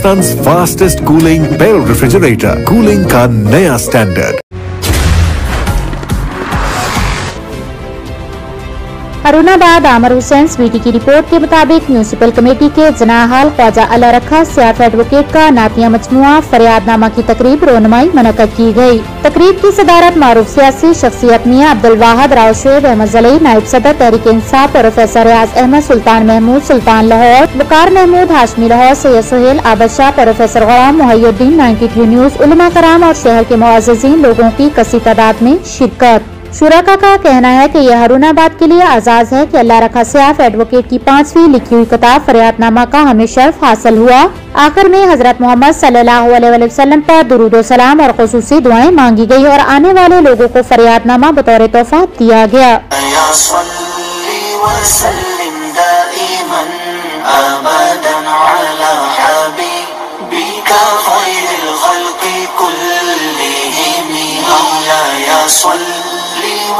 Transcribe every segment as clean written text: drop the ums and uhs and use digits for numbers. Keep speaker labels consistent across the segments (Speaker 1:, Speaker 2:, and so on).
Speaker 1: Pakistan fastest cooling barrel refrigerator, cooling का नया standard.
Speaker 2: अरुणाबाद आमर हुसैन स्वीटी की रिपोर्ट के मुताबिक म्यूनिसिपल कमेटी के जनाहाल ख्वाजा अल्लाह रखा सियाफ एडवोकेट का नातिया मजमुआ फरियादनामा की तकरीब रोनुमाई मुनक्कद की गई। तकरीब की सदारत मारूफ सियासी शख्सियत मियां अब्दुल वाहिद राव शोएब अहमद जली, नायब सदर तहरीक इंसाफ प्रोफेसर रियाज अहमद, सुल्तान महमूद सुल्तान लाहौर, बुकार महमूद हाशमी लाहौर, सैयद सुहेल आबद शाह, प्रोफेसर गुलाम मुहिउद्दीन 93 न्यूज, उलमा कराम और शहर के मुअज़्ज़िज़ीन लोगों की कसी तादाद में शिरकत। शुरका का कहना है कि यह अरुणाबाद के लिए आजाज है कि अल्लाह रखा सियाफ एडवोकेट की 5वीं लिखी हुई किताब फरियादनामा का हमें शर्फ हासिल हुआ। आखिर में हजरत मोहम्मद सल्लल्लाहु अलैहि वसल्लम पर दुरूद व सलाम और खुसूसी दुआएं मांगी गई और आने वाले लोगों को फरियादनामा बतौर तोहफा दिया गया।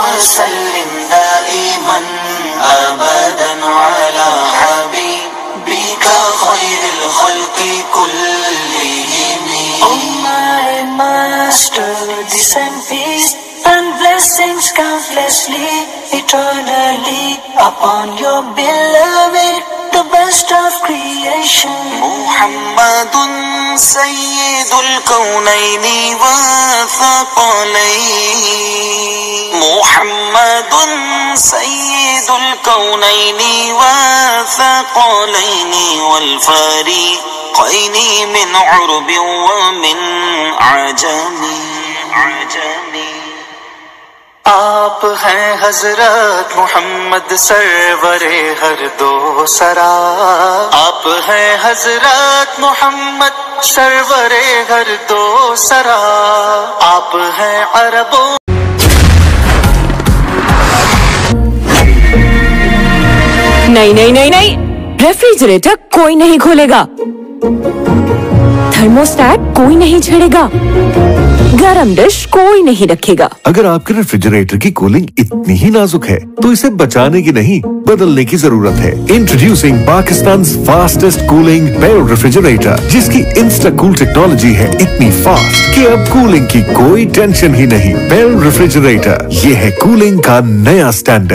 Speaker 3: वसल्लिम दाइमन अबदन अला हबीबिका खैरिल खल्क़ि कुल्लिहिम। O my master, descend peace and blessings countlessly, eternally upon your beloved, the best of creation. Muhammadun sayyidul kawnayni wa thaqalayn, Muhammadun sayyidul kawnayni wa thaqalayn wal fariqayni min urbin wa min ajami। آپ ہیں حضرت محمد سرورے ہر دو سرا، آپ ہیں حضرت محمد سرورے ہر دو سرا، آپ ہیں عربوں۔
Speaker 4: نہیں نہیں نہیں نہیں، ریفریجریٹر کوئی نہیں کھولے گا، تھرموسٹیٹ کوئی نہیں چھیڑے گا، گرم ڈش کوئی نہیں رکھے گا۔
Speaker 1: اگر آپ کے ریفریجریٹر کی کولنگ اتنی ہی نازک ہے تو اسے بچانے کی نہیں بدلنے کی ضرورت ہے۔ Introducing Pakistan fastest cooling barrel refrigerator, جس کی انسٹا کول ٹیکنالوجی ہے اتنی فاسٹ کہ اب کولنگ کی کوئی ٹینشن ہی نہیں۔ بیرل ریفریجریٹر، یہ ہے کولنگ کا نیا سٹینڈرڈ۔